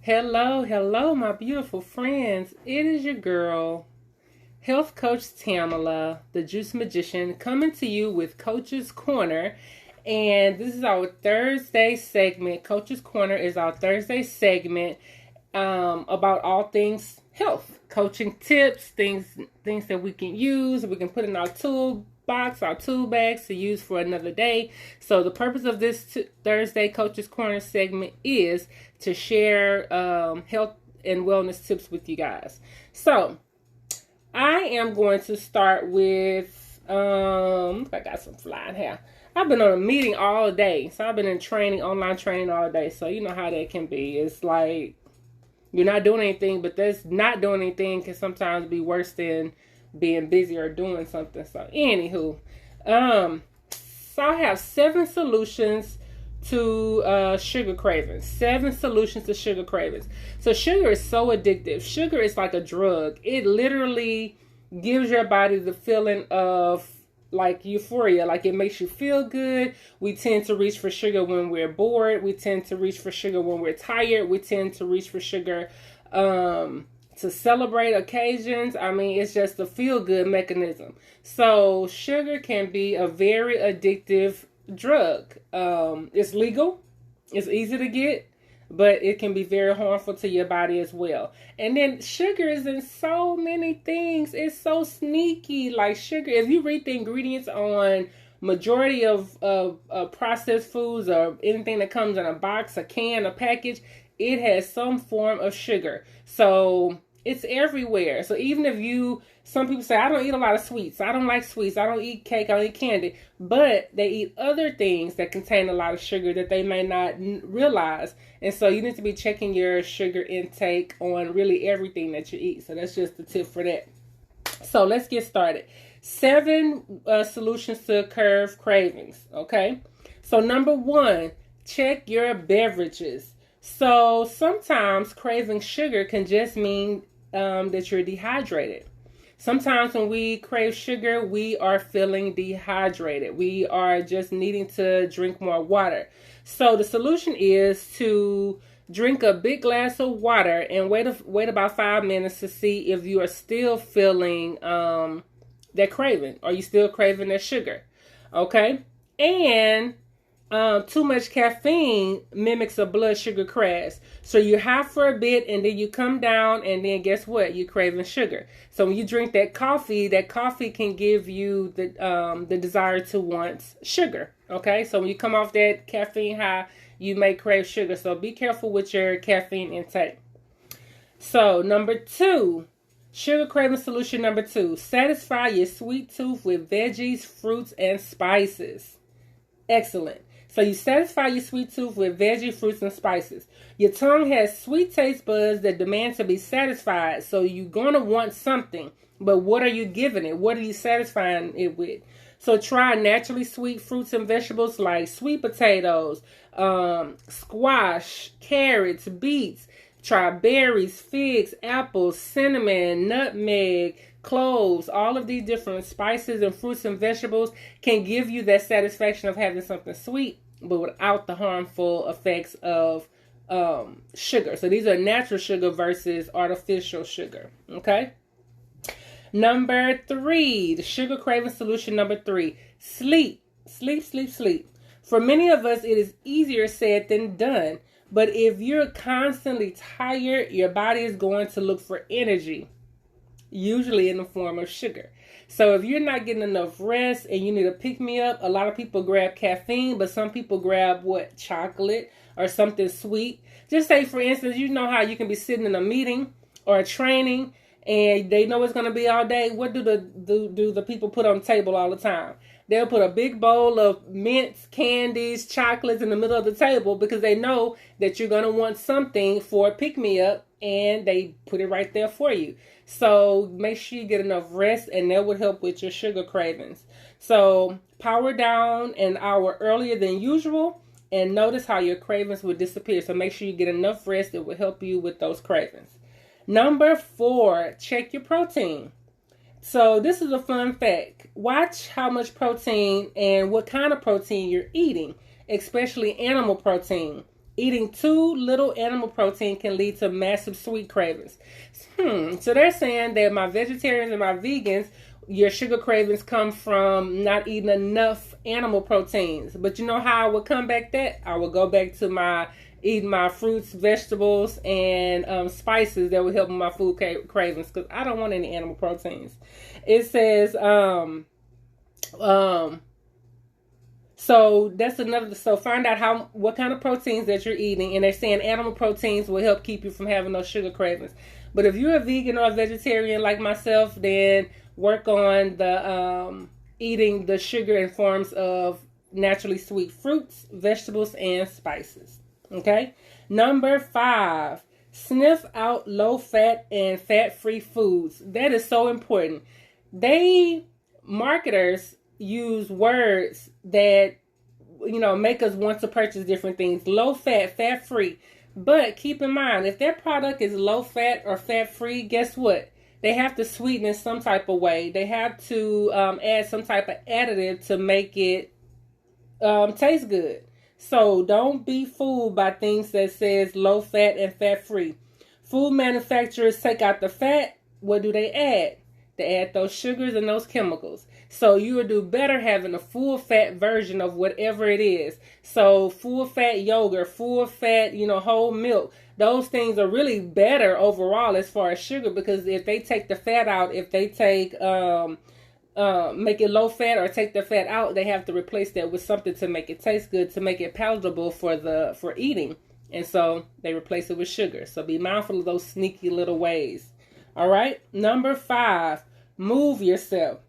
Hello, hello, my beautiful friends. It is your girl, Health Coach Tamala, the Juice Magician, coming to you with Coach's Corner. And this is our Thursday segment. Coach's Corner is our Thursday segment about all things health, coaching tips, things that we can use, we can put in our toolbox, our tool bags to use for another day. So the purpose of this Thursday Coach's Corner segment is to share health and wellness tips with you guys. So I am going to start with I got some flying hair. I've been on a meeting all day, so I've been in training, online training all day. So you know how that can be. It's like you're not doing anything, but that's not doing anything can sometimes be worse than being busy or doing something. So anywho, so I have 7 solutions to sugar cravings. 7 solutions to sugar cravings. So sugar is so addictive. Sugar is like a drug. It literally gives your body the feeling of like euphoria, like it makes you feel good. We tend to reach for sugar when we're bored. We tend to reach for sugar when we're tired. We tend to reach for sugar to celebrate occasions. I mean, it's just a feel-good mechanism. So sugar can be a very addictive drug. It's legal. It's easy to get, but it can be very harmful to your body as well. And then sugar is in so many things. It's so sneaky. Like sugar, if you read the ingredients on majority of processed foods or anything that comes in a box, a can, a package, it has some form of sugar. So it's everywhere. So even if some people say, I don't eat a lot of sweets. I don't like sweets. I don't eat cake. I don't eat candy. But they eat other things that contain a lot of sugar that they may not realize. And so you need to be checking your sugar intake on really everything that you eat. So that's just the tip for that. So let's get started. 7 solutions to curb cravings. Okay. So number 1, check your beverages. So sometimes craving sugar can just mean that you're dehydrated. Sometimes when we crave sugar, we are feeling dehydrated. We are just needing to drink more water. So the solution is to drink a big glass of water and wait about 5 minutes to see if you are still feeling that craving. Are you still craving that sugar? Okay. And too much caffeine mimics a blood sugar crash. So you're high for a bit and then you come down and then guess what? You're craving sugar. So when you drink that coffee can give you the desire to want sugar. Okay. So when you come off that caffeine high, you may crave sugar. So be careful with your caffeine intake. So number 2, sugar craving solution number 2, satisfy your sweet tooth with veggies, fruits, and spices. Excellent. So you satisfy your sweet tooth with veggie, fruits, and spices. Your tongue has sweet taste buds that demand to be satisfied. So you're going to want something. But what are you giving it? What are you satisfying it with? So try naturally sweet fruits and vegetables like sweet potatoes, squash, carrots, beets. Try berries, figs, apples, cinnamon, nutmeg, cloves. All of these different spices and fruits and vegetables can give you that satisfaction of having something sweet, but without the harmful effects of sugar. So these are natural sugar versus artificial sugar. Okay. Number 3, the sugar craving solution number 3, sleep. Sleep, sleep, sleep. For many of us, it is easier said than done. But if you're constantly tired, your body is going to look for energy, usually in the form of sugar. So if you're not getting enough rest and you need to pick me up, a lot of people grab caffeine, but some people grab chocolate or something sweet. Just say, for instance, you know how you can be sitting in a meeting or a training and they know it's going to be all day. What do the people put on the table all the time? They'll put a big bowl of mints, candies, chocolates in the middle of the table because they know that you're going to want something for a pick-me-up, and they put it right there for you. So make sure you get enough rest, and that would help with your sugar cravings. So power down an hour earlier than usual, and notice how your cravings will disappear. So make sure you get enough rest. It will help you with those cravings. Number 4, check your protein. So this is a fun fact. Watch how much protein and what kind of protein you're eating, especially animal protein. Eating too little animal protein can lead to massive sweet cravings. So they're saying that my vegetarians and my vegans, your sugar cravings come from not eating enough animal proteins. But you know how I would combat that? I would go back to my eating my fruits, vegetables, and spices that would help with my food cravings, because I don't want any animal proteins. It says, so that's another. So find out what kind of proteins that you're eating, and they're saying animal proteins will help keep you from having those sugar cravings. But if you're a vegan or a vegetarian like myself, then work on the eating the sugar in forms of naturally sweet fruits, vegetables, and spices. Okay. Number 5, sniff out low-fat and fat-free foods. That is so important. Marketers use words that, make us want to purchase different things. Low-fat, fat-free. But keep in mind, if their product is low-fat or fat-free, guess what? They have to sweeten it some type of way. They have to add some type of additive to make it taste good. So don't be fooled by things that says low fat and fat free. Food manufacturers take out the fat. What do they add? They add those sugars and those chemicals. So you will do better having a full fat version of whatever it is. So full fat yogurt, full fat, whole milk. Those things are really better overall as far as sugar, because if they take the fat out, if they take make it low fat or take the fat out, they have to replace that with something to make it taste good, to make it palatable for eating. And so they replace it with sugar. So be mindful of those sneaky little ways. All right. Number 5, move yourself.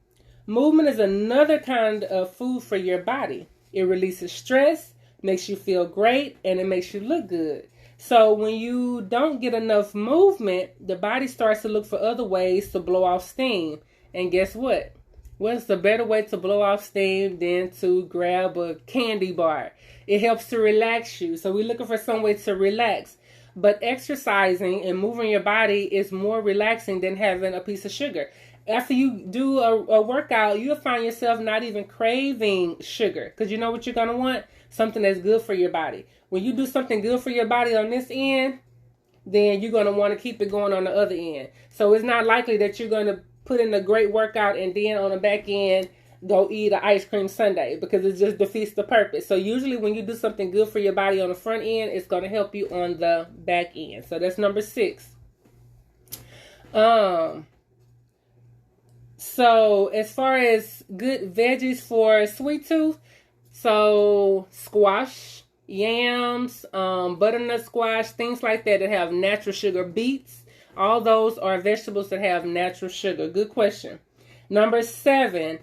Movement is another kind of food for your body. It releases stress, makes you feel great, and it makes you look good. So when you don't get enough movement, the body starts to look for other ways to blow off steam. And guess what? What's the better way to blow off steam than to grab a candy bar? It helps to relax you. So we're looking for some way to relax. But exercising and moving your body is more relaxing than having a piece of sugar. After you do a workout, you'll find yourself not even craving sugar. Because you know what you're going to want? Something that's good for your body. When you do something good for your body on this end, then you're going to want to keep it going on the other end. So it's not likely that you're going to put in a great workout and then on the back end go eat an ice cream sundae, because it just defeats the purpose. So usually when you do something good for your body on the front end, it's going to help you on the back end. So that's number 6. So as far as good veggies for sweet tooth, so squash, yams, butternut squash, things like that have natural sugar. Beets, all those are vegetables that have natural sugar. Good question. Number 7,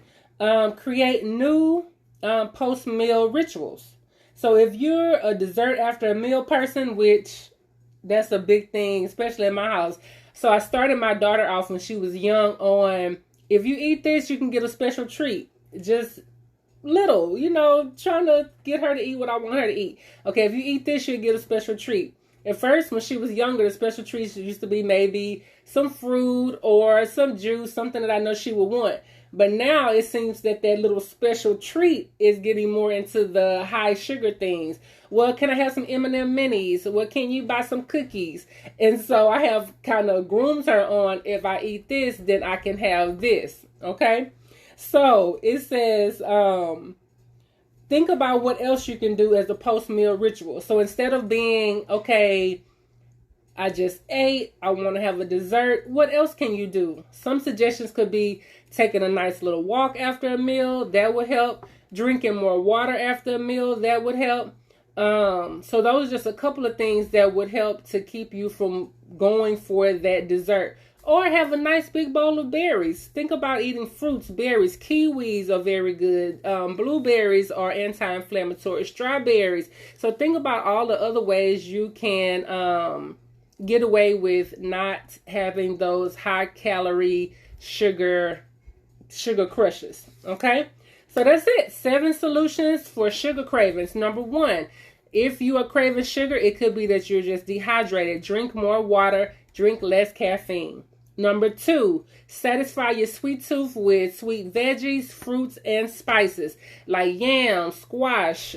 create new post-meal rituals. So if you're a dessert after a meal person, which that's a big thing, especially in my house. So I started my daughter off when she was young on, if you eat this, you can get a special treat. Just little, trying to get her to eat what I want her to eat. Okay, if you eat this, you'll get a special treat. At first, when she was younger, the special treats used to be maybe some fruit or some juice, something that I know she would want. But now it seems that little special treat is getting more into the high sugar things. Well, can I have some M&M minis? Well, can you buy some cookies? And so I have kind of groomed her on, if I eat this, then I can have this. Okay? So it says, think about what else you can do as a post-meal ritual. So instead of being, okay, I just ate, I want to have a dessert, what else can you do? Some suggestions could be taking a nice little walk after a meal. That would help. Drinking more water after a meal. That would help. So those are just a couple of things that would help to keep you from going for that dessert. Or have a nice big bowl of berries. Think about eating fruits, berries. Kiwis are very good. Blueberries are anti-inflammatory. Strawberries. So think about all the other ways you can get away with not having those high-calorie sugar crushes. Okay? So that's it. 7 solutions for sugar cravings. Number 1, if you are craving sugar, it could be that you're just dehydrated. Drink more water. Drink less caffeine. Number 2, satisfy your sweet tooth with sweet veggies, fruits, and spices like yam, squash,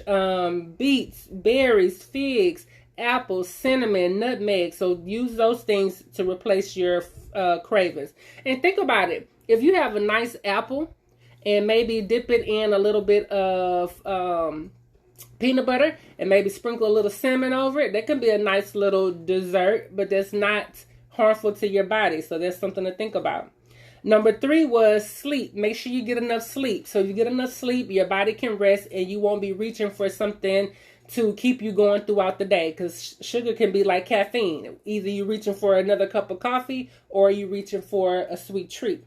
beets, berries, figs, apples, cinnamon, nutmeg. So use those things to replace your cravings. And think about it. If you have a nice apple and maybe dip it in a little bit of peanut butter and maybe sprinkle a little cinnamon over it, that can be a nice little dessert, but that's not harmful to your body. So that's something to think about. Number 3 was sleep. Make sure you get enough sleep. So if you get enough sleep, your body can rest and you won't be reaching for something to keep you going throughout the day, because sugar can be like caffeine. Either you're reaching for another cup of coffee or you're reaching for a sweet treat.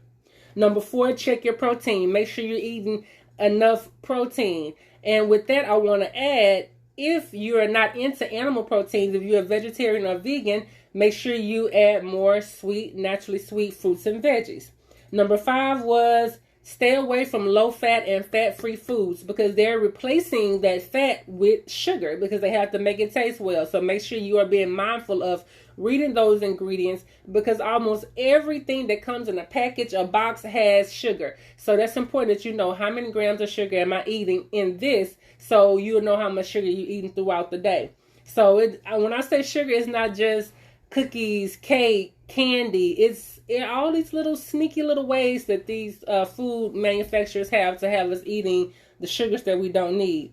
Number 4, check your protein. Make sure you're eating enough protein. And with that, I want to add, if you are not into animal proteins, if you're a vegetarian or vegan, make sure you add more sweet, naturally sweet fruits and veggies. Number 5 was stay away from low-fat and fat-free foods, because they're replacing that fat with sugar because they have to make it taste well. So make sure you are being mindful of reading those ingredients, because almost everything that comes in a package or box has sugar. So that's important that you know how many grams of sugar am I eating in this, so you'll know how much sugar you're eating throughout the day. So when I say sugar, it's not just cookies, cake, candy. It's all these little sneaky little ways that these food manufacturers have to have us eating the sugars that we don't need.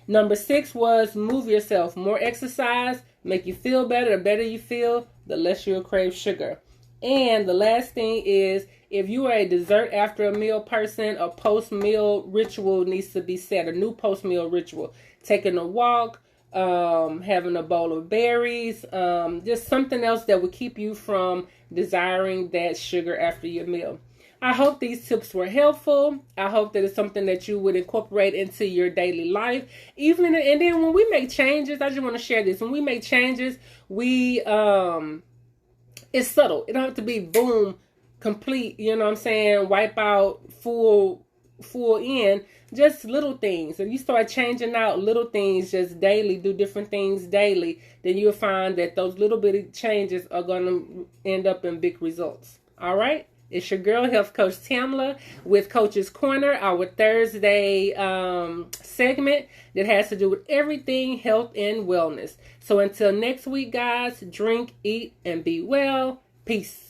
Number 6 was move yourself. More exercise, make you feel better. The better you feel, the less you'll crave sugar. And the last thing is, if you are a dessert after a meal person, a post-meal ritual needs to be set. A new post-meal ritual. Taking a walk, having a bowl of berries, just something else that would keep you from desiring that sugar after your meal. I hope these tips were helpful. I hope that it's something that you would incorporate into your daily life. And then when we make changes, I just want to share this. When we make changes, it's subtle. It don't have to be boom, complete, you know what I'm saying, wipe out, full in. Just little things. If you start changing out little things just daily, do different things daily, then you'll find that those little bitty changes are going to end up in big results. All right? It's your girl, Health Coach Tamla, with Coach's Corner, our Thursday segment that has to do with everything health and wellness. So until next week, guys, drink, eat, and be well. Peace.